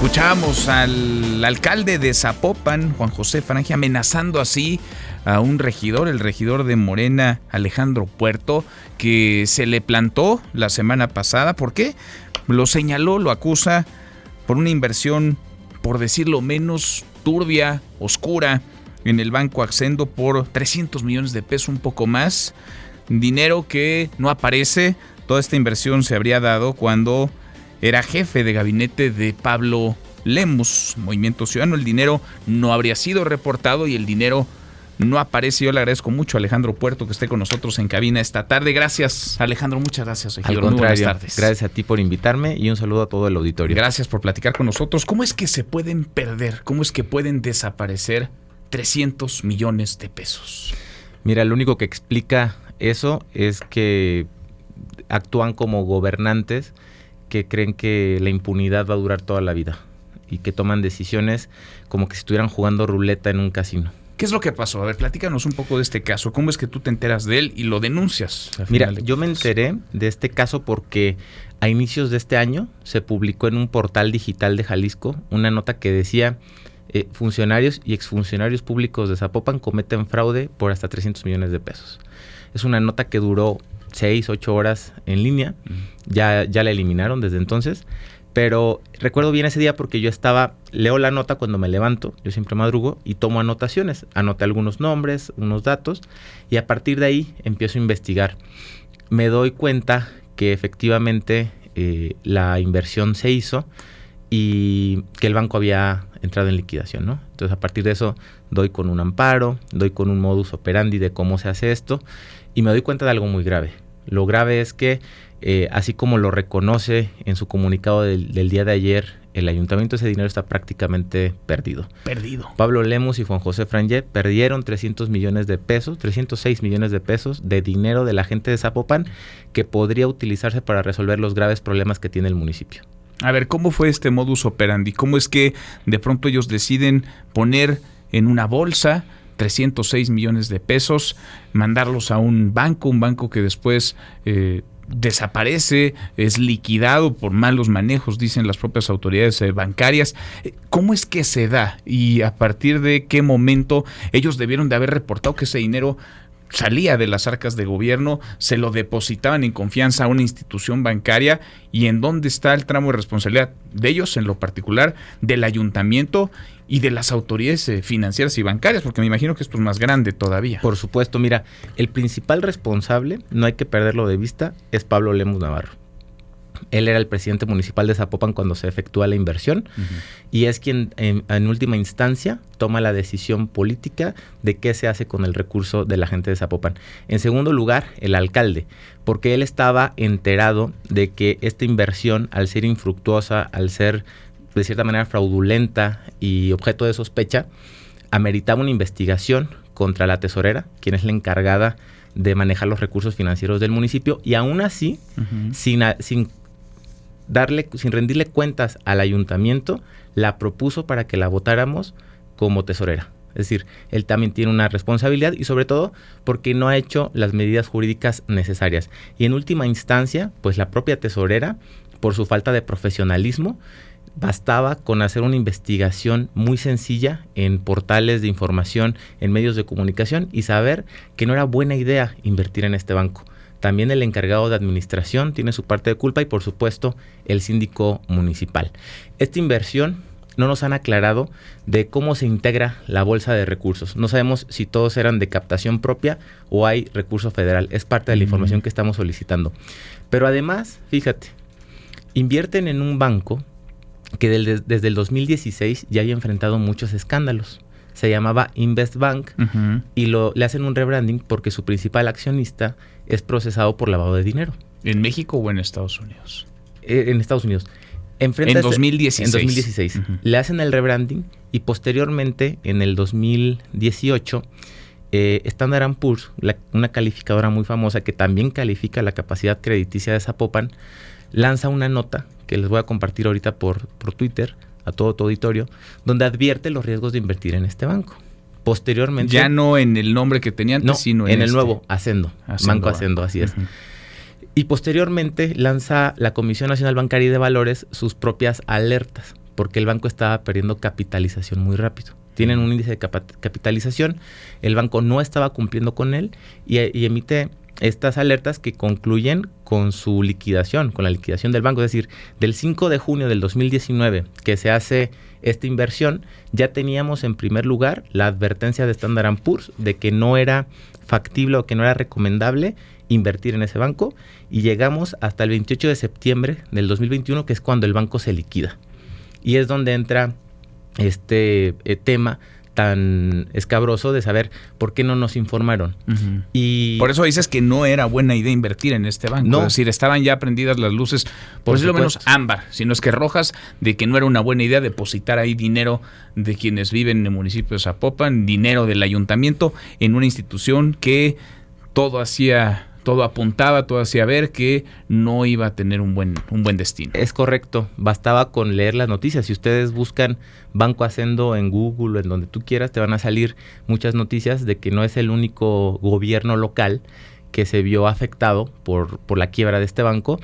Escuchábamos al alcalde de Zapopan, Juan José Frangé, amenazando así a un regidor, el regidor de Morena, Alejandro Puerto, que se le plantó la semana pasada. ¿Por qué? Lo señaló, lo acusa por una inversión, por decirlo menos, turbia, oscura, en el Banco Accendo por 300 millones de pesos, un poco más. Dinero que no aparece. Toda esta inversión se habría dado cuando era jefe de gabinete de Pablo Lemus, Movimiento Ciudadano. El dinero no habría sido reportado y el dinero no aparece. Yo le agradezco mucho a Alejandro Puerto que esté con nosotros en cabina esta tarde. Gracias, Alejandro, muchas gracias. Al contrario, muy buenas tardes. Gracias a ti por invitarme y un saludo a todo el auditorio. Gracias por platicar con nosotros. ¿Cómo es que se pueden perder? ¿Cómo es que pueden desaparecer 300 millones de pesos? Mira, lo único que explica eso es que actúan como gobernantes que creen que la impunidad va a durar toda la vida y que toman decisiones como que si estuvieran jugando ruleta en un casino. ¿Qué es lo que pasó? A ver, platícanos un poco de este caso. ¿Cómo es que tú te enteras de él y lo denuncias? Mira, yo me enteré de este caso porque a inicios de este año se publicó en un portal digital de Jalisco una nota que decía funcionarios y exfuncionarios públicos de Zapopan cometen fraude por hasta 300 millones de pesos. Es una nota que duró 6-8 horas en línea, ya la eliminaron desde entonces, pero recuerdo bien ese día porque yo leo la nota cuando me levanto, yo siempre madrugo y tomo anotaciones, anoté algunos nombres, unos datos y a partir de ahí empiezo a investigar. Me doy cuenta que efectivamente la inversión se hizo y que el banco había entrado en liquidación, ¿no? Entonces a partir de eso doy con un amparo, doy con un modus operandi de cómo se hace esto y me doy cuenta de algo muy grave. Lo grave es que, así como lo reconoce en su comunicado del día de ayer, el ayuntamiento, ese dinero está prácticamente perdido. Pablo Lemus y Juan José Frangé perdieron 300 millones de pesos, 306 millones de pesos de dinero de la gente de Zapopan que podría utilizarse para resolver los graves problemas que tiene el municipio. A ver, ¿cómo fue este modus operandi? ¿Cómo es que de pronto ellos deciden poner en una bolsa 306 millones de pesos, mandarlos a un banco que después desaparece, es liquidado por malos manejos, dicen las propias autoridades bancarias? ¿Cómo es que se da? ¿Y a partir de qué momento ellos debieron de haber reportado que ese dinero salía de las arcas de gobierno, se lo depositaban en confianza a una institución bancaria? ¿Y en dónde está el tramo de responsabilidad de ellos, en lo particular, del ayuntamiento y de las autoridades financieras y bancarias? Porque me imagino que esto es más grande todavía. Por supuesto, mira, el principal responsable, no hay que perderlo de vista, es Pablo Lemus Navarro. Él era el presidente municipal de Zapopan cuando se efectúa la inversión y es quien en última instancia toma la decisión política de qué se hace con el recurso de la gente de Zapopan. En segundo lugar, el alcalde, porque él estaba enterado de que esta inversión, al ser infructuosa, al ser de cierta manera fraudulenta y objeto de sospecha, ameritaba una investigación contra la tesorera, quien es la encargada de manejar los recursos financieros del municipio, y aún así, sin rendirle cuentas al ayuntamiento, la propuso para que la votáramos como tesorera. Es decir, él también tiene una responsabilidad y sobre todo porque no ha hecho las medidas jurídicas necesarias. Y en última instancia, pues la propia tesorera, por su falta de profesionalismo, bastaba con hacer una investigación muy sencilla en portales de información, en medios de comunicación y saber que no era buena idea invertir en este banco. También el encargado de administración tiene su parte de culpa y por supuesto el síndico municipal. Esta inversión no nos han aclarado de cómo se integra la bolsa de recursos. No sabemos si todos eran de captación propia o hay recurso federal. Es parte de la información que estamos solicitando. Pero además, fíjate, invierten en un banco que desde el 2016 ya había enfrentado muchos escándalos. Se llamaba Investbank y le hacen un rebranding porque su principal accionista es procesado por lavado de dinero. ¿En México o en Estados Unidos? En Estados Unidos. En 2016. En 2016. Le hacen el rebranding y posteriormente, en el 2018, Standard & Poor's, una calificadora muy famosa que también califica la capacidad crediticia de Zapopan, lanza una nota que les voy a compartir ahorita por Twitter a todo tu auditorio, donde advierte los riesgos de invertir en este banco. Posteriormente... Ya no en el nombre que tenía antes, sino en el nuevo, Accendo, Banco Accendo, así es. Y posteriormente lanza la Comisión Nacional Bancaria y de Valores sus propias alertas porque el banco estaba perdiendo capitalización muy rápido. Tienen un índice de capitalización, el banco no estaba cumpliendo con él y emite estas alertas que concluyen con su liquidación, con la liquidación del banco. Es decir, del 5 de junio del 2019 que se hace esta inversión, ya teníamos en primer lugar la advertencia de Standard & Poor's de que no era factible o que no era recomendable invertir en ese banco, y llegamos hasta el 28 de septiembre del 2021, que es cuando el banco se liquida. Y es donde entra este tema tan escabroso de saber por qué no nos informaron. Uh-huh. Y por eso dices que no era buena idea invertir en este banco. No. Es decir, estaban ya prendidas las luces, por decirlo menos ámbar, sino es que rojas, de que no era una buena idea depositar ahí dinero de quienes viven en el municipio de Zapopan, dinero del ayuntamiento en una institución que todo apuntaba, todo hacía ver que no iba a tener un buen destino. Es correcto, bastaba con leer las noticias. Si ustedes buscan Banco Hacendo en Google o en donde tú quieras, te van a salir muchas noticias de que no es el único gobierno local que se vio afectado por la quiebra de este banco,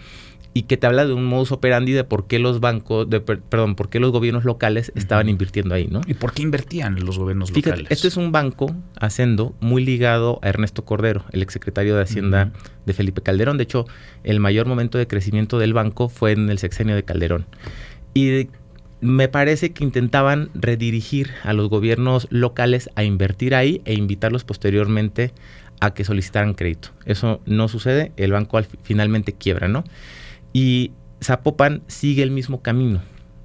y que te habla de un modus operandi de por qué los por qué los gobiernos locales estaban invirtiendo ahí, ¿no? ¿Y por qué invertían los gobiernos Fíjate, locales? este es un banco, Hacendo, muy ligado a Ernesto Cordero, el exsecretario de Hacienda de Felipe Calderón. De hecho, el mayor momento de crecimiento del banco fue en el sexenio de Calderón. Y me parece que intentaban redirigir a los gobiernos locales a invertir ahí e invitarlos posteriormente a que solicitaran crédito. Eso no sucede, el banco finalmente quiebra, ¿no? Y Zapopan sigue el mismo camino.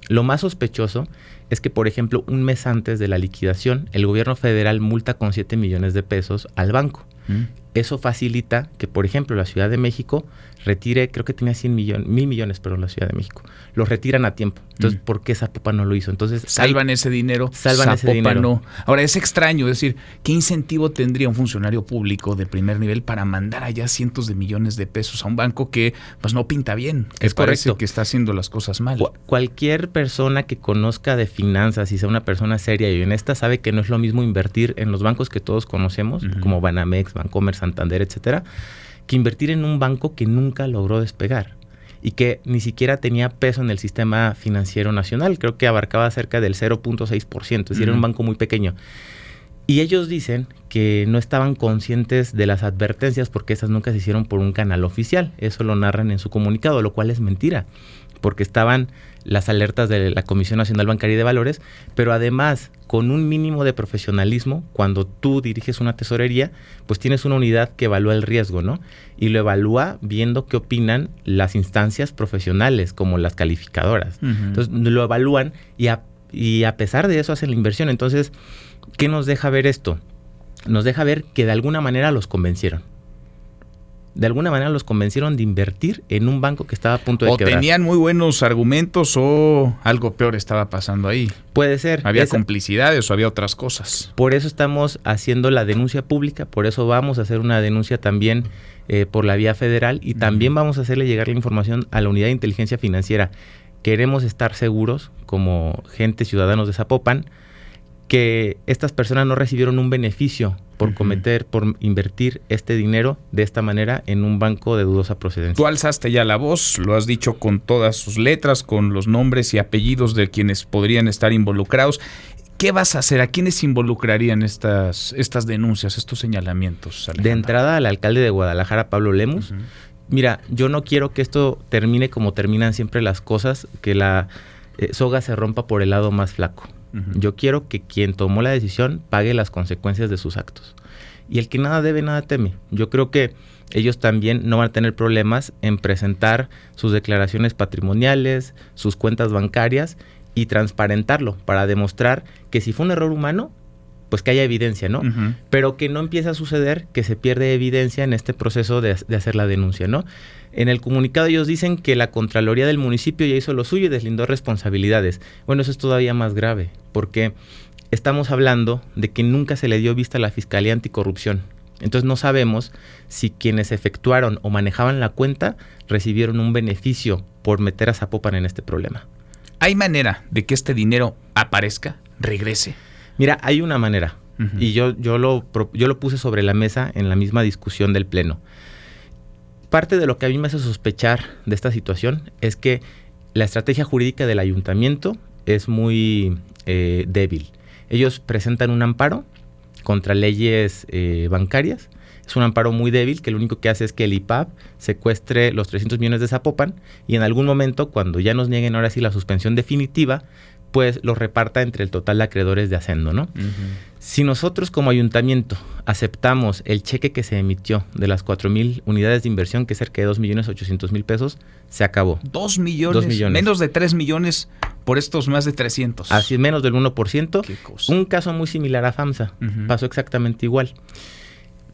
Lo más sospechoso es que, por ejemplo, un mes antes de la liquidación, el gobierno federal multa con 7 millones de pesos al banco. Eso facilita que, por ejemplo, la Ciudad de México retire, creo que tenía 1.000 millones, pero la Ciudad de México. Los retiran a tiempo. Entonces, ¿por qué Zapopan no lo hizo? Entonces, salvan ese dinero, Zapopan no. Ahora, es extraño, es decir, ¿qué incentivo tendría un funcionario público de primer nivel para mandar allá cientos de millones de pesos a un banco que pues no pinta bien? Que es parece correcto, que está haciendo las cosas mal. Cualquier persona que conozca de finanzas y sea una persona seria y honesta sabe que no es lo mismo invertir en los bancos que todos conocemos, como Banamex, Bancomer, Santander, etcétera, que invertir en un banco que nunca logró despegar y que ni siquiera tenía peso en el sistema financiero nacional. Creo que abarcaba cerca del 0.6%, es decir, era un banco muy pequeño. Y ellos dicen que no estaban conscientes de las advertencias porque esas nunca se hicieron por un canal oficial. Eso lo narran en su comunicado, lo cual es mentira, porque estaban las alertas de la Comisión Nacional Bancaria y de Valores, pero además, con un mínimo de profesionalismo, cuando tú diriges una tesorería, pues tienes una unidad que evalúa el riesgo, ¿no? Y lo evalúa viendo qué opinan las instancias profesionales, como las calificadoras. Entonces, lo evalúan y a pesar de eso hacen la inversión. Entonces, ¿qué nos deja ver esto? Nos deja ver que de alguna manera los convencieron. De alguna manera los convencieron de invertir en un banco que estaba a punto de quebrar. O tenían muy buenos argumentos o algo peor estaba pasando ahí. Puede ser. Había complicidades o había otras cosas. Por eso estamos haciendo la denuncia pública, por eso vamos a hacer una denuncia también por la vía federal y también vamos a hacerle llegar la información a la Unidad de Inteligencia Financiera. Queremos estar seguros, como ciudadanos de Zapopan, que estas personas no recibieron un beneficio por por invertir este dinero de esta manera en un banco de dudosa procedencia. Tú alzaste ya la voz, lo has dicho con todas sus letras, con los nombres y apellidos de quienes podrían estar involucrados. ¿Qué vas a hacer? ¿A quiénes involucrarían estas denuncias, estos señalamientos, Alejandro? De entrada, al alcalde de Guadalajara, Pablo Lemus. Mira, yo no quiero que esto termine como terminan siempre las cosas, que la soga se rompa por el lado más flaco. Yo quiero que quien tomó la decisión pague las consecuencias de sus actos. Y el que nada debe, nada teme. Yo creo que ellos también no van a tener problemas en presentar sus declaraciones patrimoniales, sus cuentas bancarias y transparentarlo para demostrar que si fue un error humano, pues que haya evidencia, ¿no? Pero que no empiece a suceder que se pierde evidencia en este proceso de hacer la denuncia, ¿no? En el comunicado ellos dicen que la Contraloría del municipio ya hizo lo suyo y deslindó responsabilidades. Bueno, eso es todavía más grave, porque estamos hablando de que nunca se le dio vista a la Fiscalía Anticorrupción. Entonces no sabemos si quienes efectuaron o manejaban la cuenta recibieron un beneficio por meter a Zapopan en este problema. ¿Hay manera de que este dinero aparezca, regrese? Mira, hay una manera, y yo lo puse sobre la mesa en la misma discusión del Pleno. Parte de lo que a mí me hace sospechar de esta situación es que la estrategia jurídica del ayuntamiento es muy débil. Ellos presentan un amparo contra leyes bancarias. Es un amparo muy débil que lo único que hace es que el IPAB secuestre los 300 millones de Zapopan y en algún momento, cuando ya nos nieguen ahora sí la suspensión definitiva, pues los reparta entre el total de acreedores de Hacendo, ¿no? Si nosotros como ayuntamiento aceptamos el cheque que se emitió de las 4,000 unidades de inversión, que es cerca de 2,800,000 pesos, se acabó. 2 millones, menos de 3 millones por estos más de 300. Así es, menos del 1%. Qué cosa. Un caso muy similar a FAMSA, pasó exactamente igual.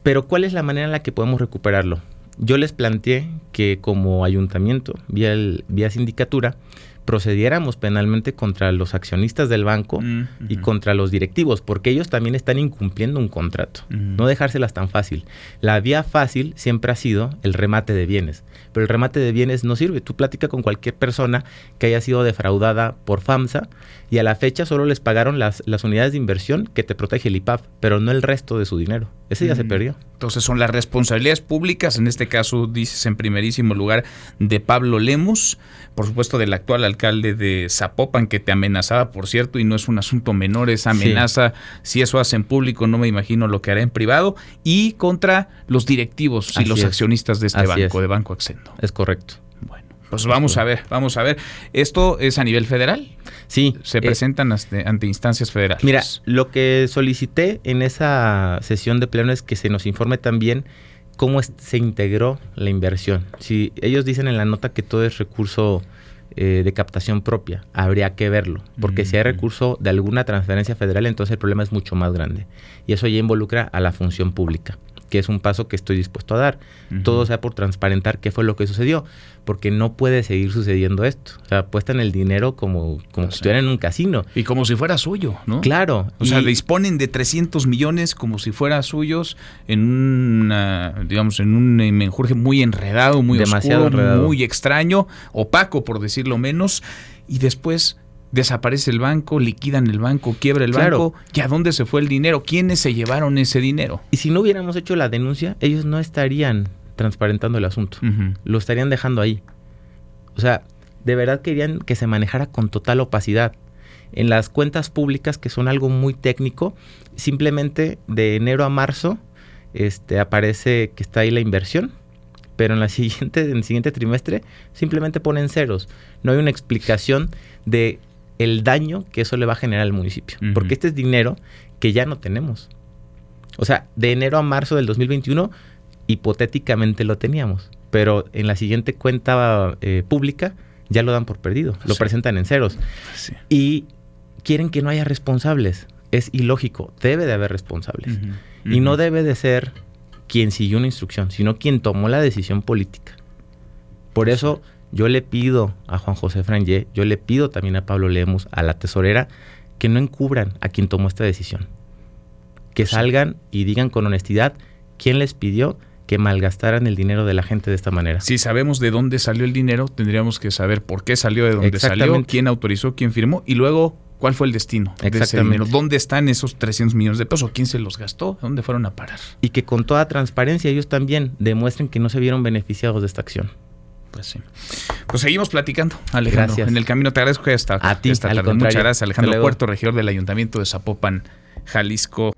Pero ¿cuál es la manera en la que podemos recuperarlo? Yo les planteé que como ayuntamiento, vía sindicatura, procediéramos penalmente contra los accionistas del banco y contra los directivos, porque ellos también están incumpliendo un contrato. No dejárselas tan fácil. La vía fácil siempre ha sido el remate de bienes, pero el remate de bienes no sirve. Tú platicas con cualquier persona que haya sido defraudada por FAMSA y a la fecha solo les pagaron las unidades de inversión que te protege el IPAB, pero no el resto de su dinero. Ese ya se perdió. Entonces son las responsabilidades públicas, en este caso dices en primerísimo lugar de Pablo Lemus, por supuesto del actual alcalde de Zapopan, que te amenazaba, por cierto, y no es un asunto menor esa amenaza. Si eso hace en público, no me imagino lo que hará en privado, y contra los directivos y los accionistas de este banco, de Banco Hacendo. Es correcto. Bueno, pues vamos a ver. ¿Esto es a nivel federal? Sí. Se presentan ante instancias federales. Mira, lo que solicité en esa sesión de pleno es que se nos informe también cómo se integró la inversión. Si ellos dicen en la nota que todo es recurso de captación propia, habría que verlo, porque si hay recurso de alguna transferencia federal, entonces el problema es mucho más grande. Y eso ya involucra a la función pública, que es un paso que estoy dispuesto a dar. Todo sea por transparentar qué fue lo que sucedió, porque no puede seguir sucediendo esto. O sea, apuestan el dinero como si estuvieran en un casino. Y como si fuera suyo, ¿no? Claro. O sea, disponen de 300 millones como si fuera suyos en un menjurje muy enredado, muy demasiado oscuro, enredado, muy extraño, opaco por decirlo menos, y después desaparece el banco, liquidan el banco, quiebra el banco. ¿Y a dónde se fue el dinero? ¿Quiénes se llevaron ese dinero? Y si no hubiéramos hecho la denuncia, ellos no estarían transparentando el asunto. Lo estarían dejando ahí. O sea, de verdad querían que se manejara con total opacidad. En las cuentas públicas, que son algo muy técnico, simplemente de enero a marzo aparece que está ahí la inversión, pero en el siguiente trimestre simplemente ponen ceros. No hay una explicación de el daño que eso le va a generar al municipio. Porque este es dinero que ya no tenemos. O sea, de enero a marzo del 2021, hipotéticamente lo teníamos. Pero en la siguiente cuenta pública ya lo dan por perdido. Lo presentan en ceros. Sí. Y quieren que no haya responsables. Es ilógico. Debe de haber responsables. Y no debe de ser quien siguió una instrucción, sino quien tomó la decisión política. Por eso yo le pido a Juan José Frangé, yo le pido también a Pablo Lemus, a la tesorera, que no encubran a quien tomó esta decisión. Que salgan y digan con honestidad quién les pidió que malgastaran el dinero de la gente de esta manera. Si sabemos de dónde salió el dinero, tendríamos que saber por qué salió de dónde salió, quién autorizó, quién firmó y luego cuál fue el destino de ese dinero. ¿Dónde están esos 300 millones de pesos? ¿Quién se los gastó? ¿Dónde fueron a parar? Y que con toda transparencia ellos también demuestren que no se vieron beneficiados de esta acción. Pues sí. Pues seguimos platicando, Alejandro. Gracias. En el camino te agradezco esta a ti, tarde. Muchas gracias, Alejandro Puerto, regidor del Ayuntamiento de Zapopan, Jalisco.